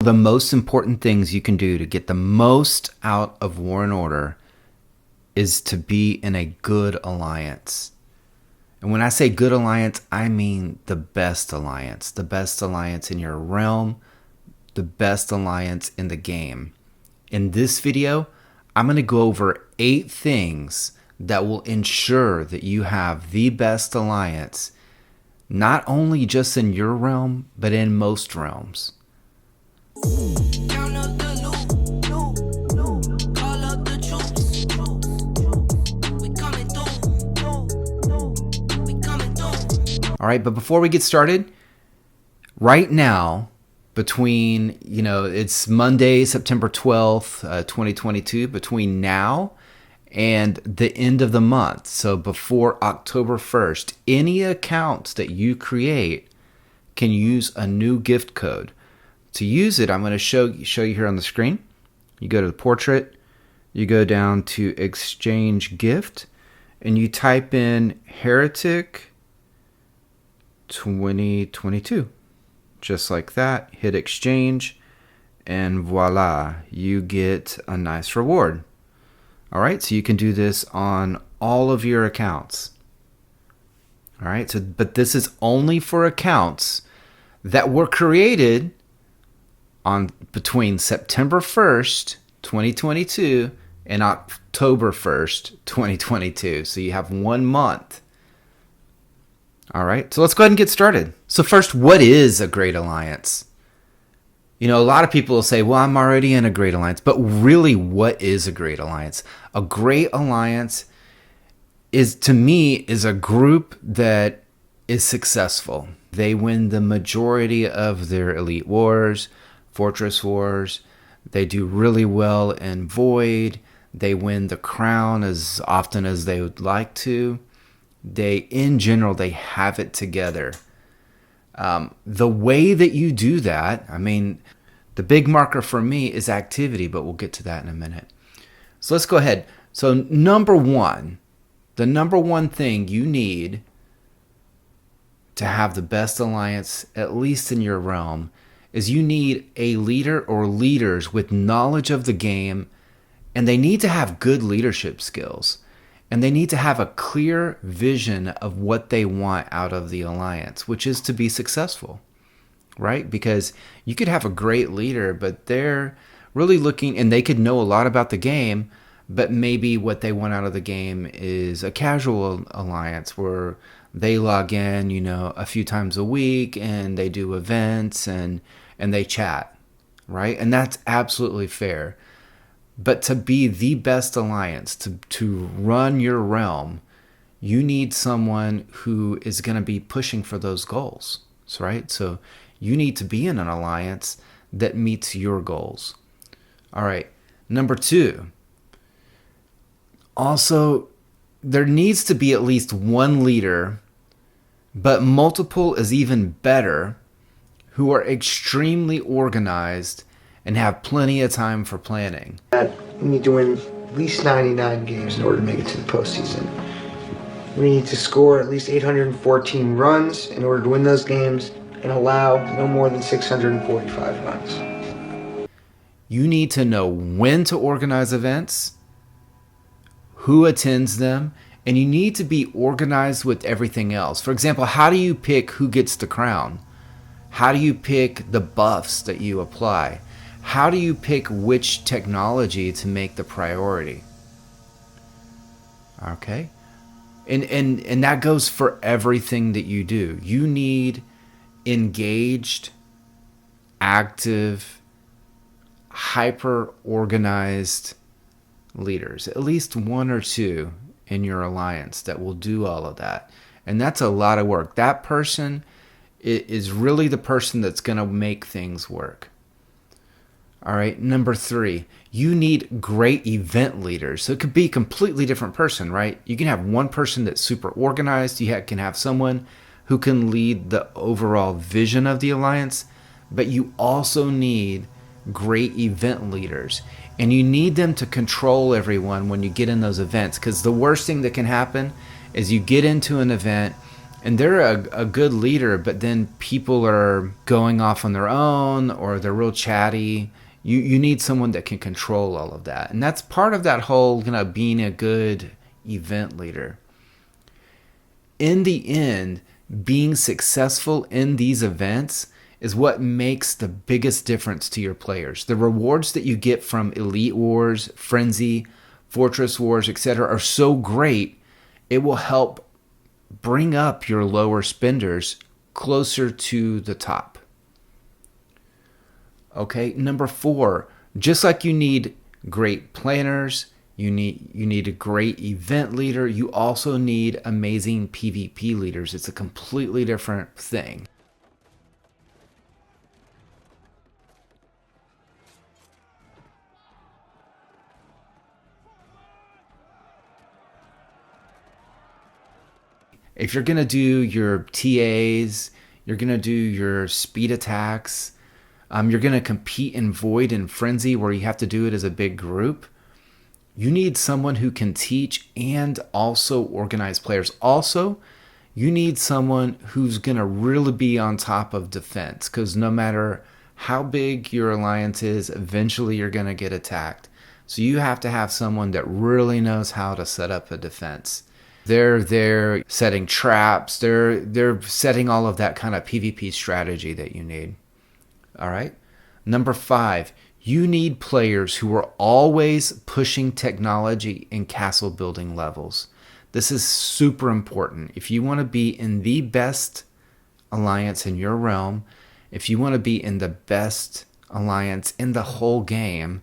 the most important things you can do to get the most out of War and Order is to be in a good alliance. And when I say good alliance, I mean the best alliance. The best alliance in your realm, the best alliance in the game. In this video, I'm going to go over 8 things that will ensure that you have the best alliance, not only just in your realm, but in most realms. All right, but before we get started, right now, between, it's Monday, September 12th, 2022, between now and the end of the month, so before October 1st, any accounts that you create can use a new gift code. To use it, I'm going to show you here on the screen. You go to the portrait, you go down to exchange gift, and you type in Heretic 2022. Just like that, hit exchange, and voila, you get a nice reward. All right, so you can do this on all of your accounts. All right, but this is only for accounts that were created on between September 1st, 2022 and October 1st, 2022. So you have 1 month. All right, so let's go ahead and get started. So first, what is a great alliance? A lot of people will say, well, I'm already in a great alliance. But really, what is a great alliance? A great alliance to me, is a group that is successful. They win the majority of their elite wars, fortress wars. They do really well in Void. They win the crown as often as they would like to. In general, they have it together. The way that you do that, the big marker for me is activity, but we'll get to that in a minute. So let's go ahead. So the number one thing you need to have the best alliance, at least in your realm, is you need a leader or leaders with knowledge of the game, and they need to have good leadership skills. And they need to have a clear vision of what they want out of the alliance, which is to be successful, right? Because you could have a great leader, but they're really looking, and they could know a lot about the game, but maybe what they want out of the game is a casual alliance where they log in, a few times a week, and they do events and they chat, right? And that's absolutely fair. But to be the best alliance, to run your realm, you need someone who is going to be pushing for those goals, right? So you need to be in an alliance that meets your goals. All right, number 2. Also, there needs to be at least one leader, but multiple is even better, who are extremely organized and have plenty of time for planning. We need to win at least 99 games in order to make it to the postseason. We need to score at least 814 runs in order to win those games and allow no more than 645 runs. You need to know when to organize events, who attends them, and you need to be organized with everything else. For example, how do you pick who gets the crown? How do you pick the buffs that you apply? How do you pick which technology to make the priority? Okay. And that goes for everything that you do. You need engaged, active, hyper-organized leaders. At least 1 or 2 in your alliance that will do all of that. And that's a lot of work. That person is really the person that's going to make things work. All right, number 3, you need great event leaders. So it could be a completely different person, right? You can have one person that's super organized. You can have someone who can lead the overall vision of the alliance, but you also need great event leaders. And you need them to control everyone when you get in those events, because the worst thing that can happen is you get into an event and they're a good leader, but then people are going off on their own or they're real chatty. You need someone that can control all of that. And that's part of that whole, being a good event leader. In the end, being successful in these events is what makes the biggest difference to your players. The rewards that you get from Elite Wars, Frenzy, Fortress Wars, etc. are so great, it will help bring up your lower spenders closer to the top. Okay, number 4, just like you need great planners, you need a great event leader, you also need amazing PvP leaders. It's a completely different thing. If you're going to do your TAs, you're going to do your speed attacks, you're going to compete in Void and Frenzy where you have to do it as a big group, you need someone who can teach and also organize players. Also, you need someone who's going to really be on top of defense, because no matter how big your alliance is, eventually you're going to get attacked. So you have to have someone that really knows how to set up a defense. They're setting traps. They're setting all of that kind of PvP strategy that you need. All right. Number 5, you need players who are always pushing technology and castle building levels. This is super important. If you want to be in the best alliance in your realm, if you want to be in the best alliance in the whole game,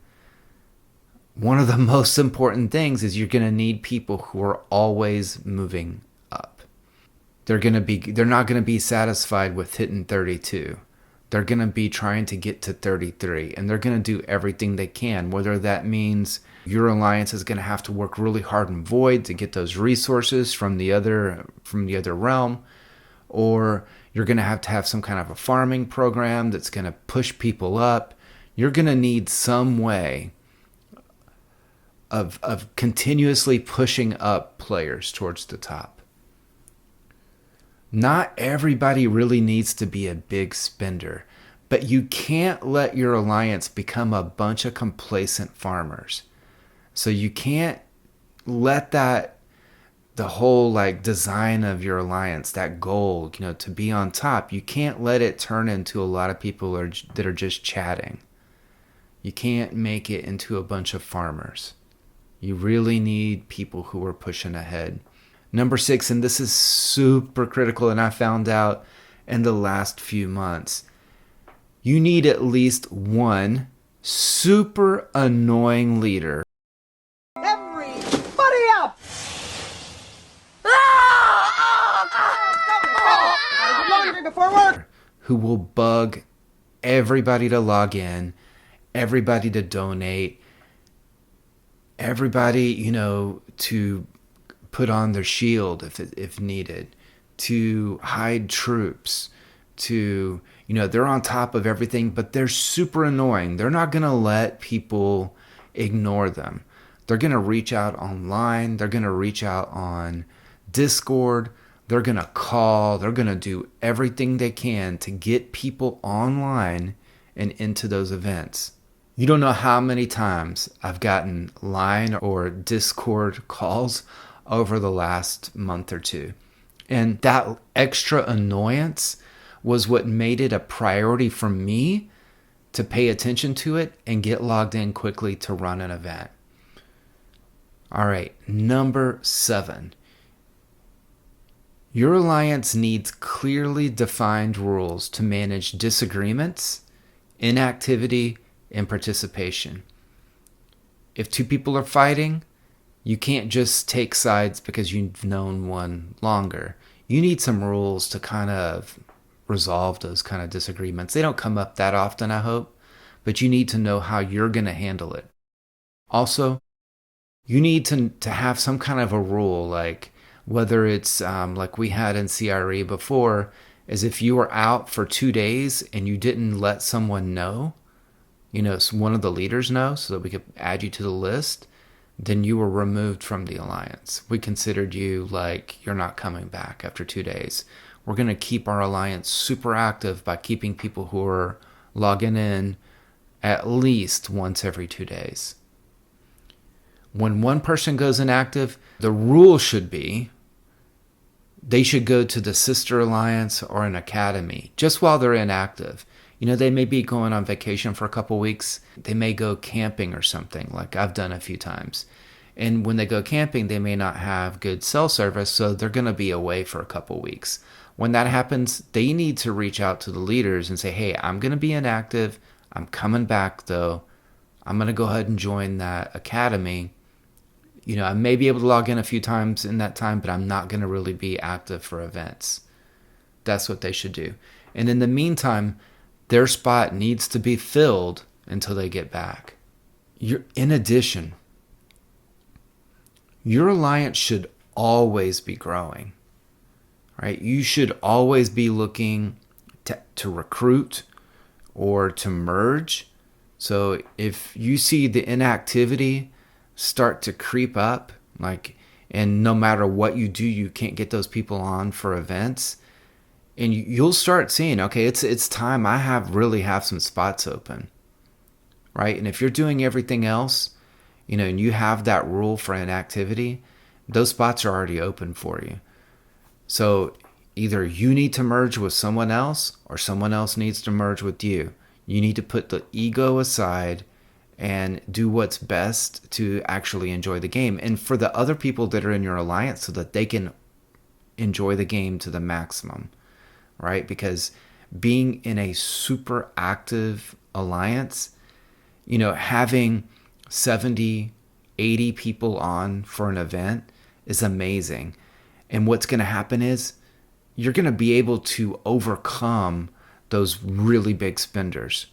one of the most important things is you're going to need people who are always moving up. They're not going to be satisfied with hitting 32. They're going to be trying to get to 33, and they're going to do everything they can, whether that means your alliance is going to have to work really hard in Void to get those resources from the other realm, or you're going to have some kind of a farming program that's going to push people up. You're going to need some way of continuously pushing up players towards the top. Not everybody really needs to be a big spender, but you can't let your alliance become a bunch of complacent farmers. So you can't let the whole design of your alliance, that goal, to be on top, you can't let it turn into a lot of people that are just chatting. You can't make it into a bunch of farmers. You really need people who are pushing ahead. Number 6, and this is super critical, and I found out in the last few months, you need at least one super annoying leader. Everybody up! Who will bug everybody to log in, everybody to donate, everybody, to put on their shield if needed, to hide troops, to, they're on top of everything, but they're super annoying. They're not going to let people ignore them. They're going to reach out online. They're going to reach out on Discord. They're going to call. They're going to do everything they can to get people online and into those events. You don't know how many times I've gotten line or Discord calls over the last month or two. And that extra annoyance was what made it a priority for me to pay attention to it and get logged in quickly to run an event. All right, number 7. Your alliance needs clearly defined rules to manage disagreements, inactivity, and participation. If 2 people are fighting, you can't just take sides because you've known one longer. You need some rules to kind of resolve those kind of disagreements. They don't come up that often, I hope, but you need to know how you're going to handle it. Also, you need to have some kind of a rule, like whether it's like we had in CRE before, is if you were out for 2 days and you didn't let someone know, one of the leaders know, so that we could add you to the list, then you were removed from the alliance. We considered you like you're not coming back after 2 days. We're going to keep our alliance super active by keeping people who are logging in at least once every 2 days. When one person goes inactive, the rule should be they should go to the sister alliance or an academy just while they're inactive. They may be going on vacation for a couple weeks. They may go camping or something, like I've done a few times. And when they go camping, they may not have good cell service, so they're going to be away for a couple weeks. When that happens, they need to reach out to the leaders and say, hey, I'm going to be inactive. I'm coming back, though. I'm going to go ahead and join that academy. I may be able to log in a few times in that time, but I'm not going to really be active for events. That's what they should do. And in the meantime, their spot needs to be filled until they get back. In addition, your alliance should always be growing, right? You should always be looking to recruit or to merge. So if you see the inactivity start to creep up, and no matter what you do, you can't get those people on for events, and you'll start seeing, okay, it's time. I really have some spots open, right? And if you're doing everything else, and you have that rule for inactivity, those spots are already open for you. So either you need to merge with someone else or someone else needs to merge with you. You need to put the ego aside and do what's best to actually enjoy the game. And for the other people that are in your alliance, so that they can enjoy the game to the maximum, right? Because being in a super active alliance, having 70, 80 people on for an event is amazing. And what's going to happen is you're going to be able to overcome those really big spenders,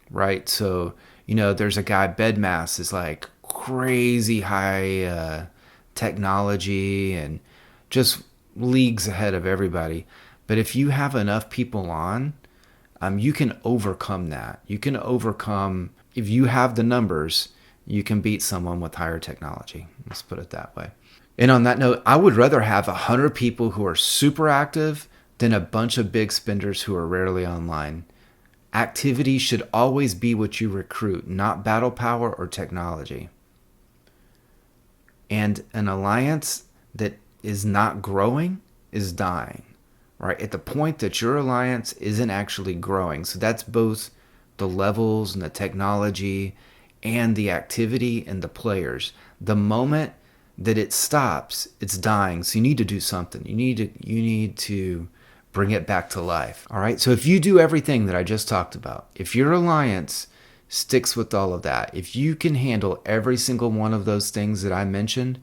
right? So, there's a guy, Bedmass, is like crazy high technology and just leagues ahead of everybody. But if you have enough people on, you can overcome that. You can overcome, if you have the numbers, you can beat someone with higher technology. Let's put it that way. And on that note, I would rather have 100 people who are super active than a bunch of big spenders who are rarely online. Activity should always be what you recruit, not battle power or technology. And an alliance that is not growing is dying, right? At the point that your alliance isn't actually growing. So that's both the levels and the technology and the activity and the players. The moment that it stops, it's dying. So you need to do something. You need to bring it back to life. All right. So if you do everything that I just talked about, if your alliance sticks with all of that, if you can handle every single one of those things that I mentioned,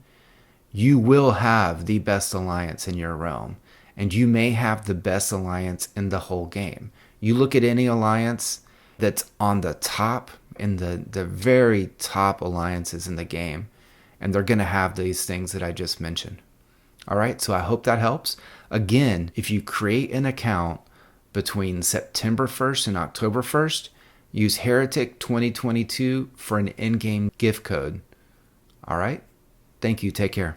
you will have the best alliance in your realm. And you may have the best alliance in the whole game. You look at any alliance that's on the top, in the very top alliances in the game, and they're going to have these things that I just mentioned. All right, so I hope that helps. Again, if you create an account between September 1st and October 1st, use Heretic 2022 for an in-game gift code. All right, thank you. Take care.